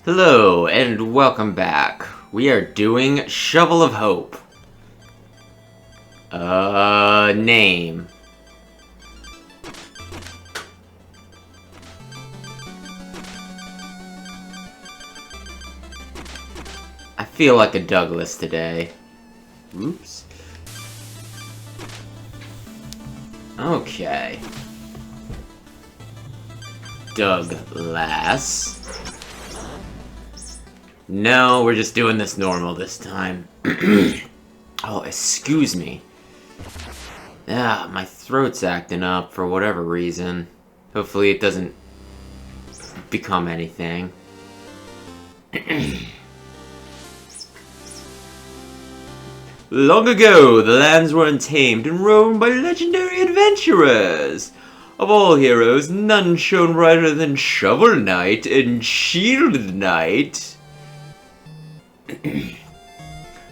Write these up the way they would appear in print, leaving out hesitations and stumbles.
Hello, and welcome back. We are doing Shovel of Hope. Name. I feel like a Douglas today. Oops. Okay. Douglas. No, we're just doing this normal this time. Oh, excuse me. Yeah, my throat's acting up for whatever reason. Hopefully it doesn't become anything. Long ago, the lands were untamed and roamed by legendary adventurers. Of all heroes, none shone brighter than Shovel Knight and Shield Knight.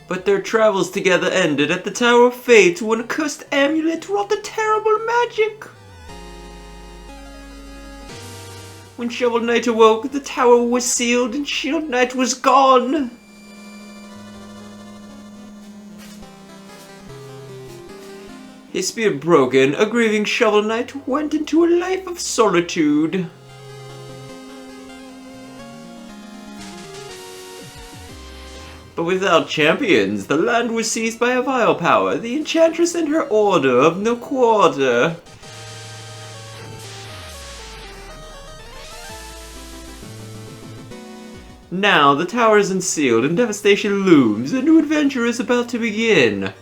But their travels together ended at the Tower of Fate when a cursed amulet wrought a terrible magic. When Shovel Knight awoke, the tower was sealed and Shield Knight was gone. His spirit broken, a grieving Shovel Knight went into a life of solitude. But without champions, the land was seized by a vile power, the Enchantress and her Order of No Quarter. Now, the tower is unsealed and devastation looms. A new adventure is about to begin.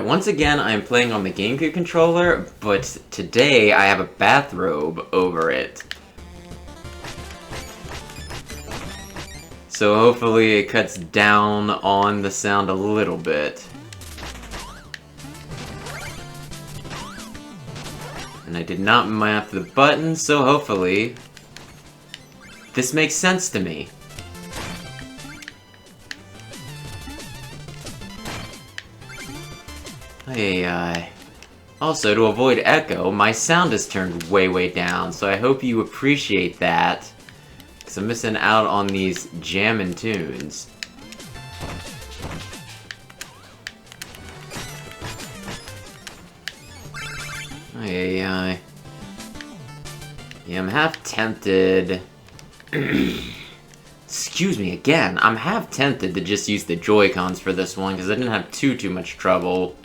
Once again, I am playing on the GameCube controller, but today I have a bathrobe over it. So hopefully it cuts down on the sound a little bit. And I did not map the buttons, so hopefully this makes sense to me. Also, to avoid echo, my sound is turned way down, so I hope you appreciate that. Because I'm missing out on these jammin' tunes. Yeah, I'm half tempted. Excuse me again, I'm half tempted to just use the Joy-Cons for this one, because I didn't have too much trouble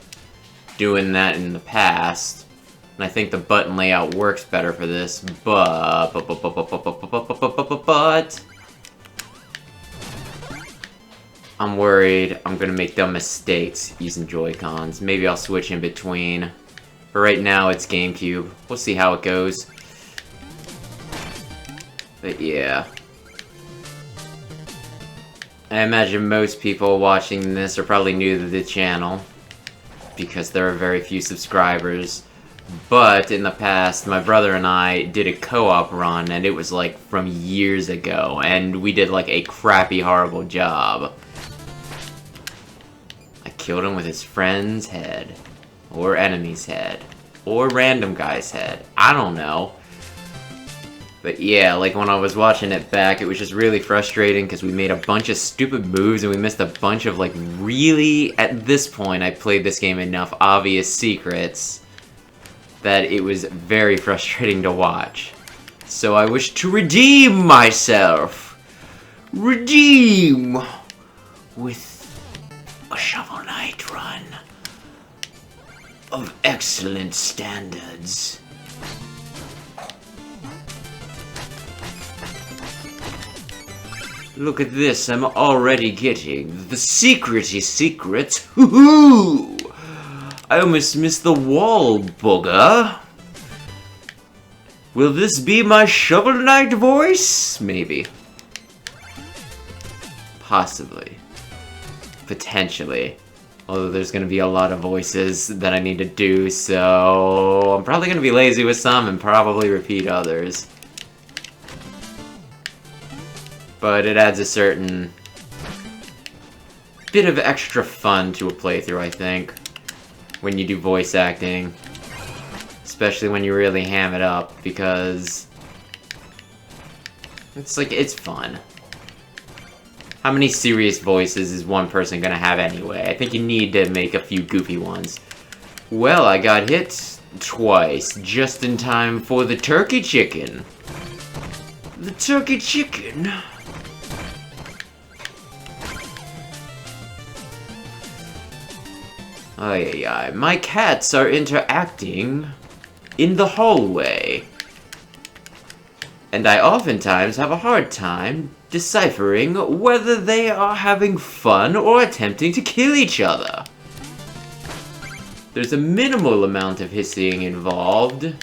doing that in the past. And I think the button layout works better for this, but I'm worried I'm gonna make dumb mistakes using Joy-Cons. Maybe I'll switch in between. For right now, it's GameCube. We'll see how it goes. But yeah. I imagine most people watching this are probably new to the channel, because there are very few subscribers. But in the past, my brother and I did a co-op run, and it was like from years ago, and we did like a crappy, horrible job. I killed him with his friend's head, or enemy's head, or random guy's head. I don't know. But yeah, like when I was watching it back, it was just really frustrating because we made a bunch of stupid moves and we missed a bunch of like really, at this point I played this game enough, obvious secrets that it was very frustrating to watch. So I wish to redeem myself. Redeem with a Shovel Knight run of excellent standards. Look at this, I'm already getting the secrety secrets. Hoo-hoo! I almost missed the wall, booger. Will this be my Shovel Knight voice? Maybe. Possibly. Potentially. Although there's gonna be a lot of voices that I need to do, so I'm probably gonna be lazy with some and probably repeat others. But it adds a certain bit of extra fun to a playthrough, I think. when you do voice acting. Especially when you really ham it up, because it's fun. How many serious voices is one person gonna have anyway? I think you need to make a few goofy ones. Well, I got hit twice, just in time for the turkey chicken. The turkey chicken. Ay, ay, ay. My cats are interacting in the hallway. And I oftentimes have a hard time deciphering whether they are having fun or attempting to kill each other. There's a minimal amount of hissing involved.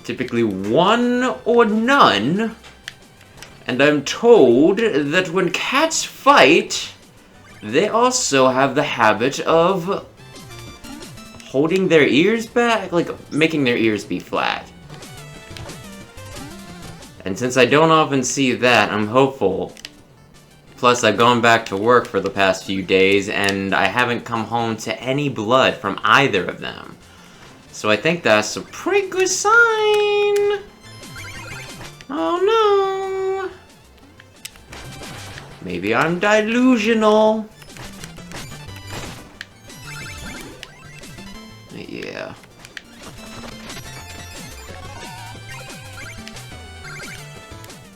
Typically one or none. And I'm told that when cats fight, they also have the habit of holding their ears back, like making their ears be flat. And since I don't often see that, I'm hopeful. Plus, I've gone back to work for the past few days, and I haven't come home to any blood from either of them. So I think that's a pretty good sign. Oh no. Maybe I'm delusional. Yeah.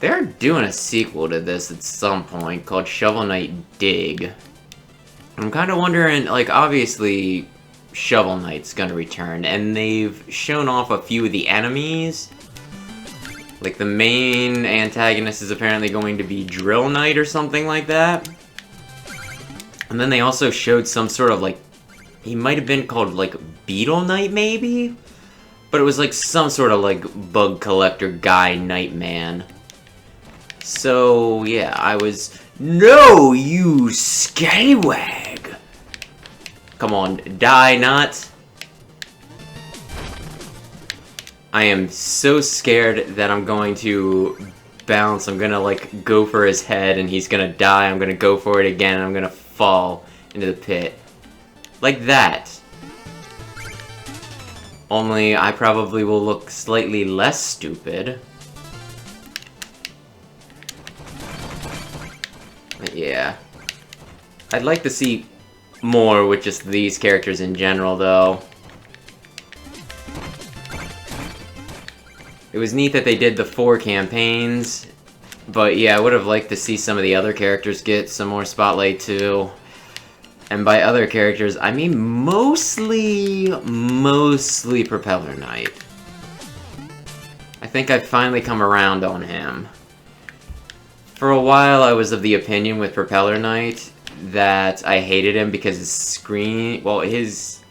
They're doing a sequel to this at some point called Shovel Knight Dig. I'm kind of wondering, like, obviously Shovel Knight's gonna return, and they've shown off a few of the enemies. Like, the main antagonist is apparently going to be Drill Knight or something like that. And then they also showed some sort of, like, he might have been called, like, Beetle Knight, maybe? But it was, like, some sort of, like, bug collector guy, Nightman. So, yeah, I was... No, you scallywag! Come on, die not. I am so scared that I'm going to bounce. I'm gonna, like, go for his head, and he's gonna die. I'm gonna go for it again, and I'm gonna fall into the pit. Like that. Only I probably will look slightly less stupid. But yeah. I'd like to see more with just these characters in general, though. It was neat that they did the 4 campaigns, but yeah, I would have liked to see some of the other characters get some more spotlight, too. And by other characters, I mean mostly Propeller Knight. I think I've finally come around on him. For a while, I was of the opinion with Propeller Knight that I hated him because his screen, well, his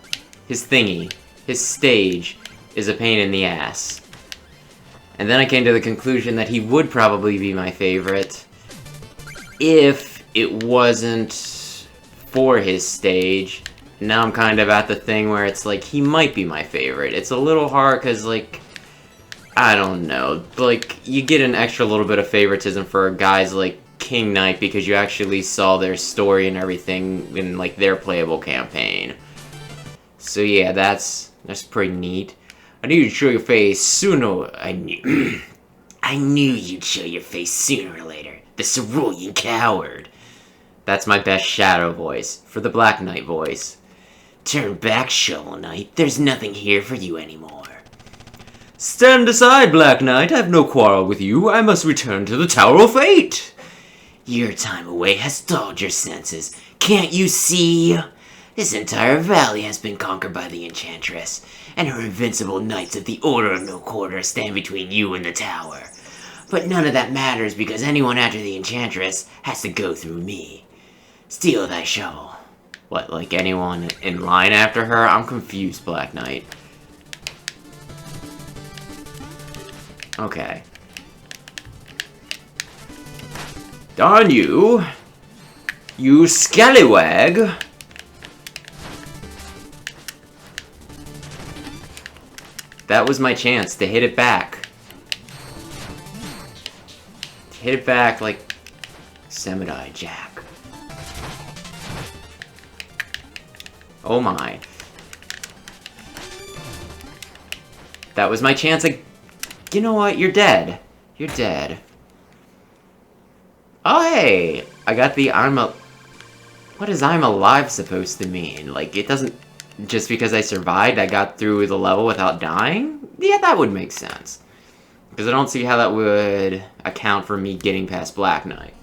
thingy, his stage, is a pain in the ass. And then I came to the conclusion that he would probably be my favorite if it wasn't for his stage. Now I'm kind of at the thing where it's like, he might be my favorite. It's a little hard because, like, I don't know. Like, you get an extra little bit of favoritism for guys like King Knight because you actually saw their story and everything in, like, their playable campaign. So yeah, that's pretty neat. I knew you'd show your face sooner. I knew you'd show your face sooner or later. The Cerulean Coward. That's my best Shadow voice, for the Black Knight voice. Turn back, Shovel Knight. There's nothing here for you anymore. Stand aside, Black Knight. I have no quarrel with you. I must return to the Tower of Fate. Your time away has dulled your senses. Can't you see? This entire valley has been conquered by the Enchantress, and her invincible knights of the Order of No Quarter stand between you and the tower. But none of that matters because anyone after the Enchantress has to go through me. Steal thy shovel. What, like anyone in line after her? I'm confused, Black Knight. Okay. Darn you! You scallywag! That was my chance to hit it back. To hit it back like Samurai Jack. Oh my. That was my chance. You know what? You're dead. You're dead. Oh, hey! I got the What is I'm alive supposed to mean? Like, it doesn't... Just because I survived, I got through the level without dying? Yeah, that would make sense. Because I don't see how that would account for me getting past Black Knight.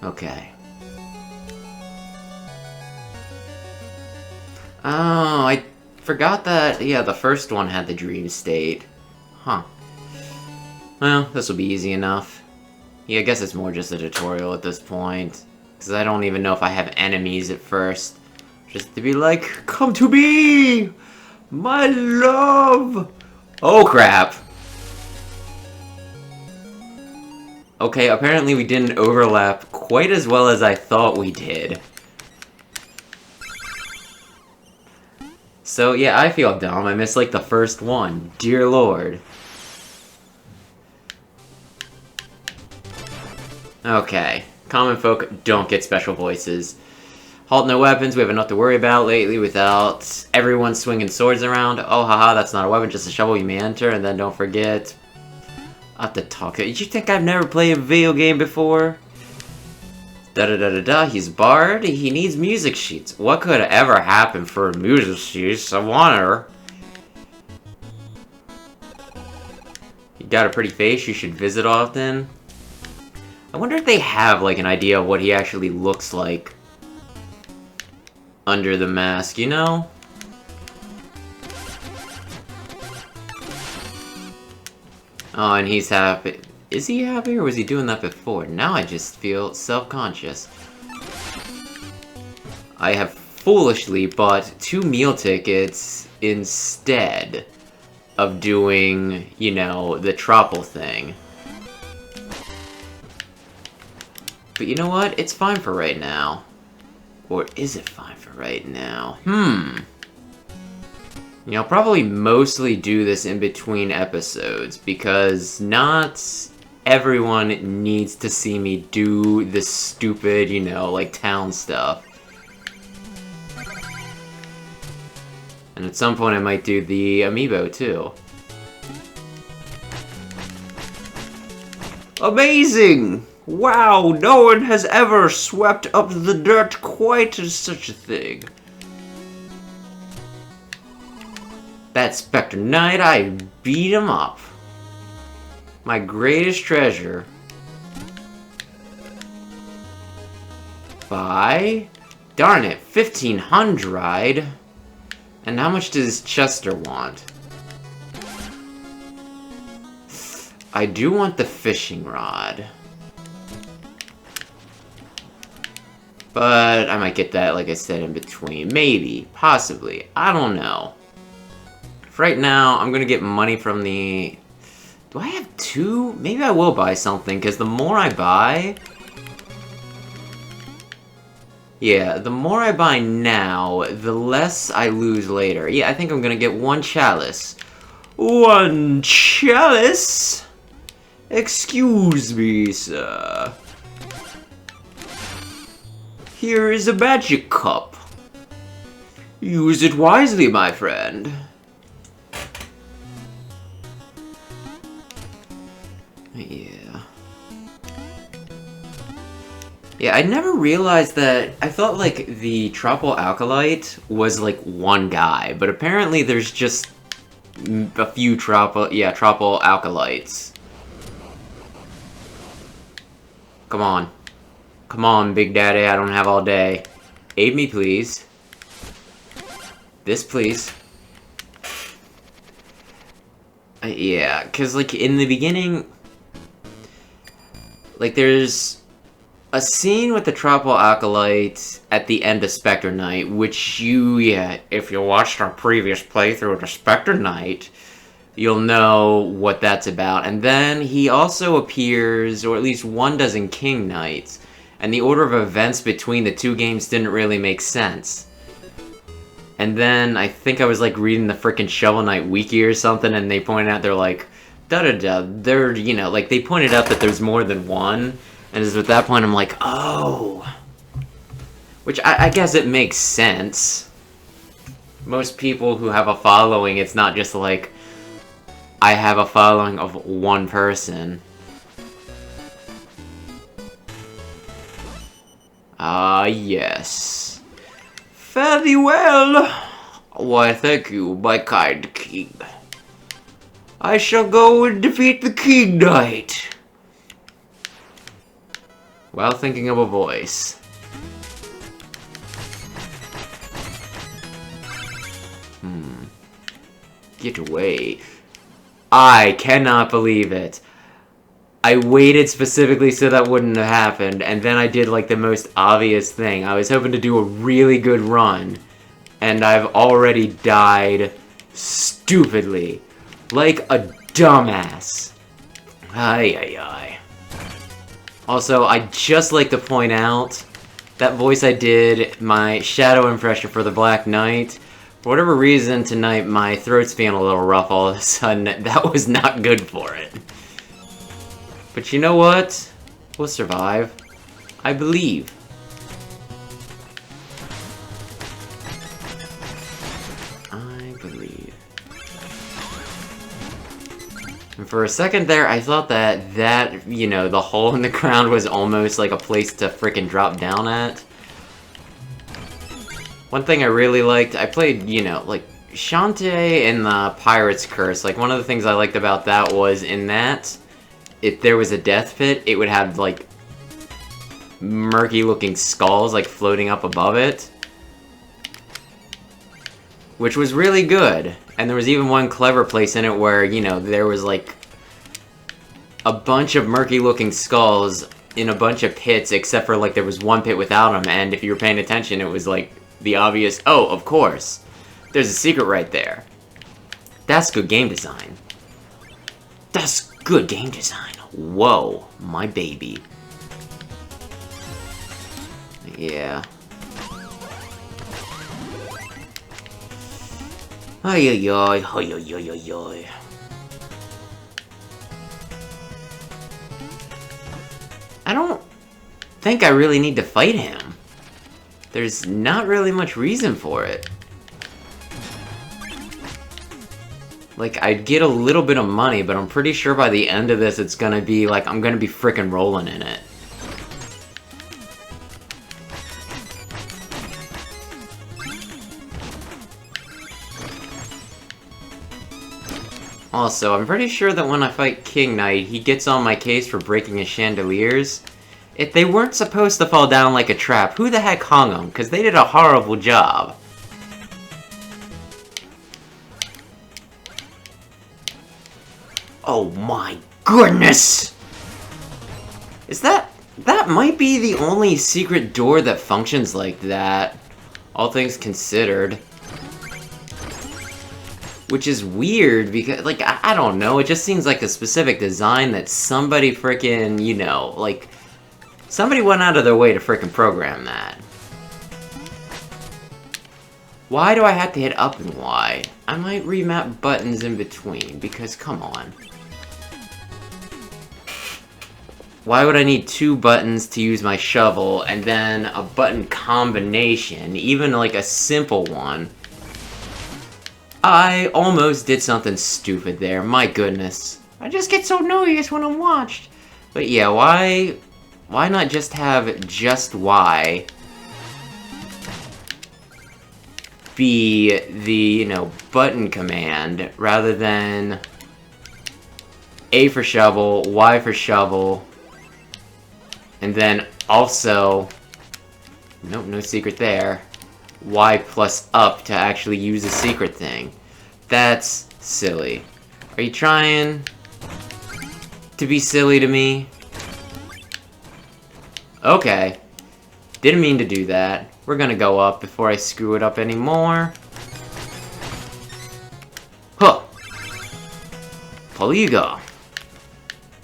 Okay. Oh, I forgot that, yeah, the first one had the dream state. Huh. Well, this will be easy enough. Yeah, I guess it's more just a tutorial at this point. Because I don't even know if I have enemies at first. Just to be like, come to me! My love! Oh, crap. Okay, apparently we didn't overlap quite as well as I thought we did. So, yeah, I feel dumb. I missed, like, the first one. Dear Lord. Okay. Common folk don't get special voices. Halt no weapons, we have enough to worry about lately without everyone swinging swords around. Oh, haha, that's not a weapon, just a shovel you may enter, and then don't forget... I have to talk. Did you think I've never played a video game before? Da-da-da-da-da, he's barred, he needs music sheets. What could ever happen for music sheets? I want her. You got a pretty face, you should visit often. I wonder if they have, like, an idea of what he actually looks like under the mask, you know? Oh, and he's happy. Is he happy, or was he doing that before? Now I just feel self-conscious. I have foolishly bought 2 meal tickets instead of doing, you know, the Troupple thing. But you know what? It's fine for right now. Or is it fine for right now? You know, I'll probably mostly do this in between episodes, because not everyone needs to see me do this stupid, you know, like, town stuff. And at some point I might do the amiibo, too. Amazing! Wow, no one has ever swept up the dirt quite as such a thing. That Spectre Knight, I beat him up. My greatest treasure. Buy? Darn it, 1500. And how much does Chester want? I do want the fishing rod. But I might get that, like I said, in between. Maybe. Possibly. I don't know. For right now, I'm gonna get money from the... Do I have 2? Maybe I will buy something, because the more I buy... Yeah, the more I buy now, the less I lose later. Yeah, I think I'm gonna get 1 chalice. 1 chalice? Excuse me, sir. Here is a magic cup. Use it wisely, my friend. Yeah. Yeah, I never realized that... I thought, like, the Troupple Acolyte was, like, one guy, but apparently there's just a few Troupple Acolytes. Come on. Come on, Big Daddy, I don't have all day. Aid me, please. This, please. Yeah, because, like, in the beginning... Like, there's a scene with the Troupple Acolyte at the end of Spectre Knight, which if you watched our previous playthrough of the Spectre Knight, you'll know what that's about. And then he also appears, or at least one does in King Knight, and the order of events between the 2 games didn't really make sense. And then I think I was, like, reading the frickin' Shovel Knight Wiki or something, and they pointed out, they're like, da-da-da, they're, you know, like, they pointed out that there's more than one, and it's at that point I'm like, oh, Which I guess it makes sense. Most people who have a following, it's not just like, I have a following of one person. Ah, yes. Fare thee well. Why, thank you, my kind king. I shall go and defeat the King Knight. While thinking of a voice. Get away. I cannot believe it. I waited specifically so that wouldn't have happened, and then I did like the most obvious thing. I was hoping to do a really good run, and I've already died stupidly. Like a dumbass. Ay, ay, ay. Also, I'd just like to point out, that voice I did, my shadow impression for the Black Knight, for whatever reason tonight my throat's feeling a little rough all of a sudden. That was not good for it. But you know what? We'll survive. I believe. I believe. And for a second there, I thought that, you know, the hole in the ground was almost like a place to frickin' drop down at. One thing I really liked, I played, you know, like, Shantae in the Pirate's Curse. Like, one of the things I liked about that was, in that, if there was a death pit, it would have, like, murky-looking skulls, like, floating up above it. Which was really good. And there was even one clever place in it where, you know, there was, like, a bunch of murky-looking skulls in a bunch of pits, except for, like, there was one pit without them, and if you were paying attention, it was, like, the obvious, oh, of course. There's a secret right there. That's good game design. That's good game design. Whoa, my baby. Yeah. Ay ay ay, ay ay ay ay ay. I don't think I really need to fight him. There's not really much reason for it. Like, I'd get a little bit of money, but I'm pretty sure by the end of this it's gonna be like, I'm gonna be frickin' rolling in it. Also, I'm pretty sure that when I fight King Knight, he gets on my case for breaking his chandeliers. If they weren't supposed to fall down like a trap, who the heck hung them? Because they did a horrible job. Oh my goodness! Is that... That might be the only secret door that functions like that. All things considered. Which is weird, because, like, I don't know, it just seems like a specific design that somebody frickin', you know, like... Somebody went out of their way to frickin' program that. Why do I have to hit up and Y? I might remap buttons in between, because come on. Why would I need 2 buttons to use my shovel, and then a button combination, even like a simple one? I almost did something stupid there, my goodness. I just get so noisy when I'm watched. But yeah, why not just have just Y be the, you know, button command, rather than A for shovel, Y for shovel, and then also, nope, no secret there, Y plus up to actually use a secret thing. That's silly. Are you trying to be silly to me? Okay. Didn't mean to do that. We're gonna go up before I screw it up anymore. Huh! Polyga!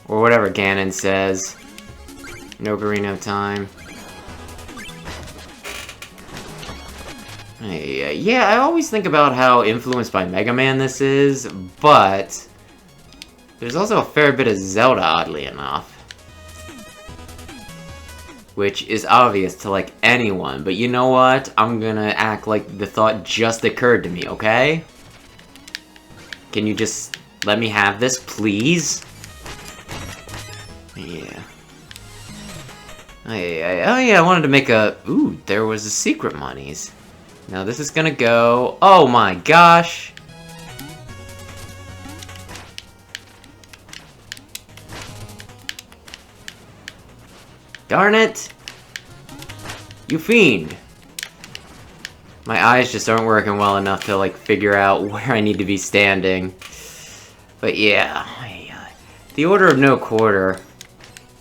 Or whatever Ganon says. No Ocarina of Time. Hey, yeah, I always think about how influenced by Mega Man this is, but there's also a fair bit of Zelda, oddly enough. which is obvious to, like, anyone. But you know what? I'm gonna act like the thought just occurred to me, okay? Can you just let me have this, please? Yeah. Oh yeah, I wanted to make a... Ooh, there was a secret monies. Now this is gonna go... Oh my gosh! Darn it! You fiend! My eyes just aren't working well enough to, like, figure out where I need to be standing. But yeah... The Order of No Quarter.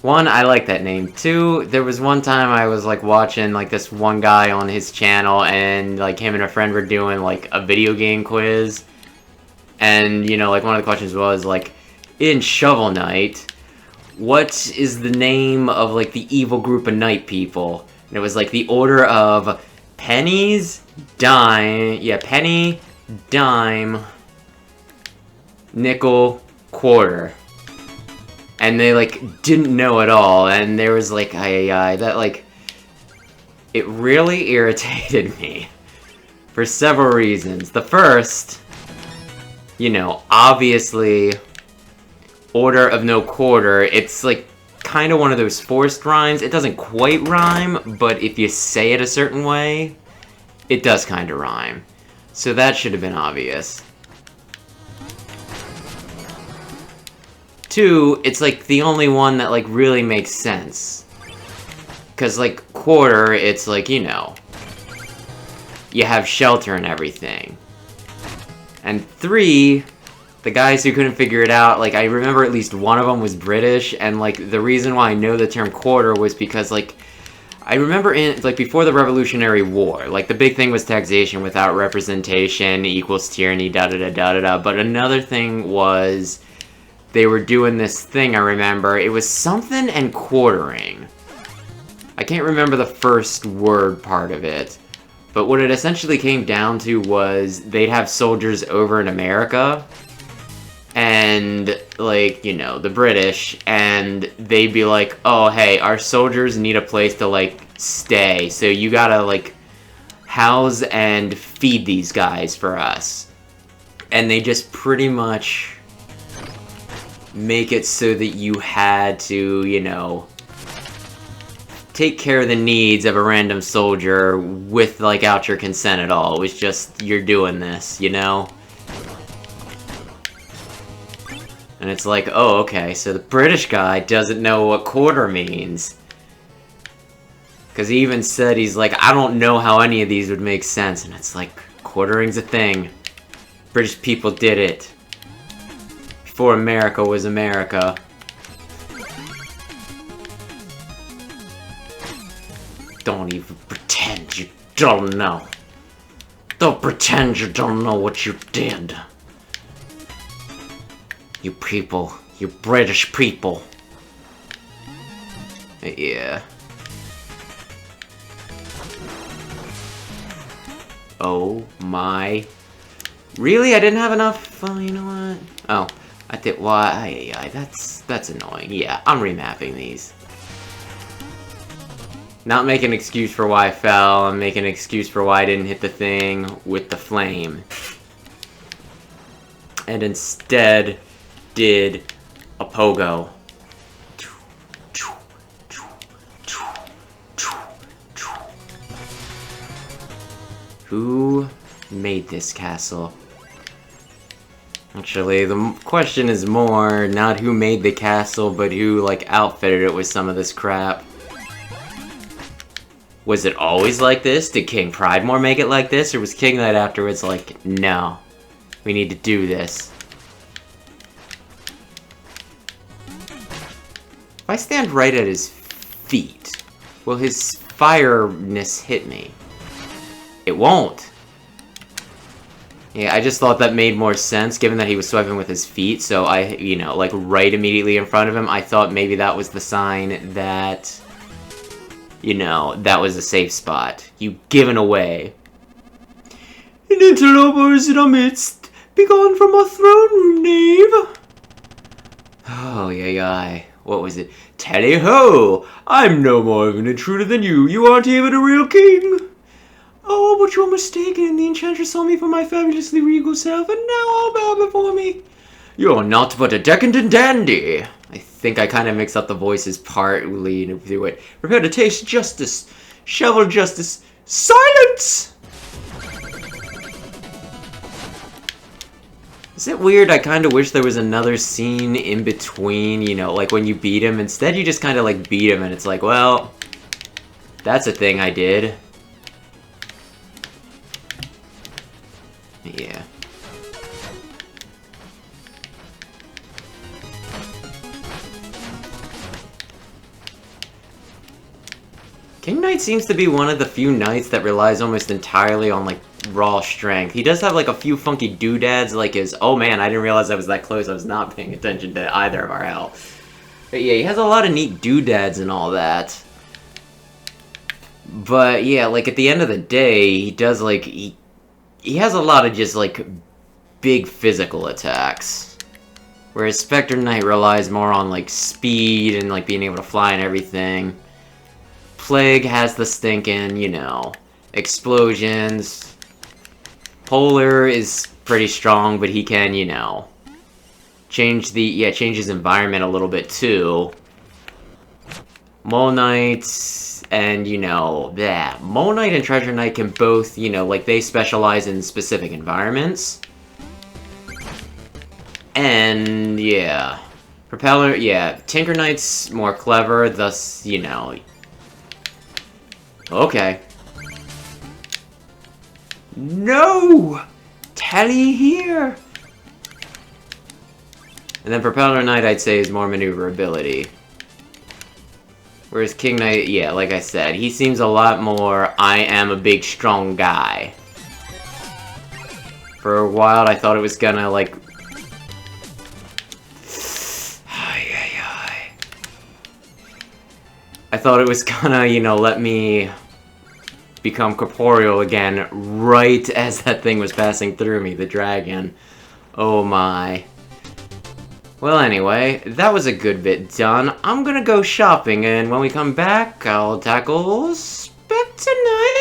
One, I like that name. Two, there was one time I was, like, watching, like, this one guy on his channel, and, like, him and a friend were doing, like, a video game quiz. And, you know, like, one of the questions was, like, in Shovel Knight, what is the name of, like, the evil group of night people? And it was, like, the Order of Pennies, Dime, yeah, Penny, Dime, Nickel, Quarter. And they, like, didn't know at all, and there was, like, that, like, it really irritated me. For several reasons. The first, you know, obviously, Order of No Quarter, it's, like, kind of one of those forced rhymes. It doesn't quite rhyme, but if you say it a certain way, it does kind of rhyme. So that should have been obvious. Two, it's, like, the only one that, like, really makes sense. Because, like, quarter, it's, like, you know, you have shelter and everything. And three, the guys who couldn't figure it out, like, I remember at least one of them was British, and, like, the reason why I know the term quarter was because, like, I remember in, like, before the Revolutionary War, like, the big thing was taxation without representation equals tyranny, da-da-da-da-da-da, but another thing was... They were doing this thing, I remember. It was something and quartering. I can't remember the first word part of it. But what it essentially came down to was they'd have soldiers over in America. And, like, you know, the British. And they'd be like, oh, hey, our soldiers need a place to, like, stay. So you gotta, like, house and feed these guys for us. And they just pretty much... make it so that you had to, you know, take care of the needs of a random soldier without your consent at all. It was just, you're doing this, you know? And it's like, oh, okay, so the British guy doesn't know what quarter means. Because he even said, he's like, I don't know how any of these would make sense. And it's like, quartering's a thing. British people did it. Before America was America. Don't even pretend you don't know. Don't pretend you don't know what you did. You people. You British people. Yeah. Oh my... Really? I didn't have enough... Oh, you know what? Oh. I think, why, that's annoying. Yeah, I'm remapping these. Not make an excuse for why I fell, I'm making an excuse for why I didn't hit the thing with the flame. And instead, did a pogo. Who made this castle? Actually, the question is more not who made the castle, but who, like, outfitted it with some of this crap. Was it always like this? Did King Pridemore make it like this? Or was King Knight afterwards like, no, we need to do this? If I stand right at his feet, will his fireness hit me? It won't. Yeah, I just thought that made more sense, given that he was swiping with his feet, so I, you know, like, right immediately in front of him, I thought maybe that was the sign that, you know, that was a safe spot. You given away. An interloper is in our midst. Begone from our throne room, knave. Oh, yeah. what was it? Tally-ho! I'm no more of an intruder than you. You aren't even a real king. Oh, but you're mistaken. The enchantress saw me for my fabulously regal self, and now all bow before me. You're not but a decadent dandy. I think I kind of mixed up the voices partly through it. Prepare to taste justice. Shovel justice. Silence! Is it weird? I kind of wish there was another scene in between, you know, like when you beat him. Instead, you just kind of like beat him, and it's like, well, that's a thing I did. Yeah. King Knight seems to be one of the few knights that relies almost entirely on, like, raw strength. He does have, like, a few funky doodads, like his, oh man, I didn't realize I was that close, I was not paying attention to either of our health. But yeah, he has a lot of neat doodads and all that. But yeah, like, at the end of the day, he does, like, he has a lot of just, like, big physical attacks. Whereas Spectre Knight relies more on, like, speed and, like, being able to fly and everything. Plague has the stinking, you know, explosions. Polar is pretty strong, but he can, you know, change his environment a little bit too. Mole Knight and, you know, yeah, Mole Knight and Treasure Knight can both, you know, like, they specialize in specific environments. And, yeah. Propeller, yeah, Tinker Knight's more clever, thus, you know. Okay. No! Tally here! And then Propeller Knight, I'd say, is more maneuverability. Whereas King Knight, yeah, like I said, he seems a lot more, I am a big, strong guy. For a while, I thought it was gonna, like... I thought it was gonna, you know, let me become corporeal again right as that thing was passing through me, the dragon. Oh my. Well, anyway, that was a good bit done. I'm gonna go shopping, and when we come back, I'll tackle Spectre Knight.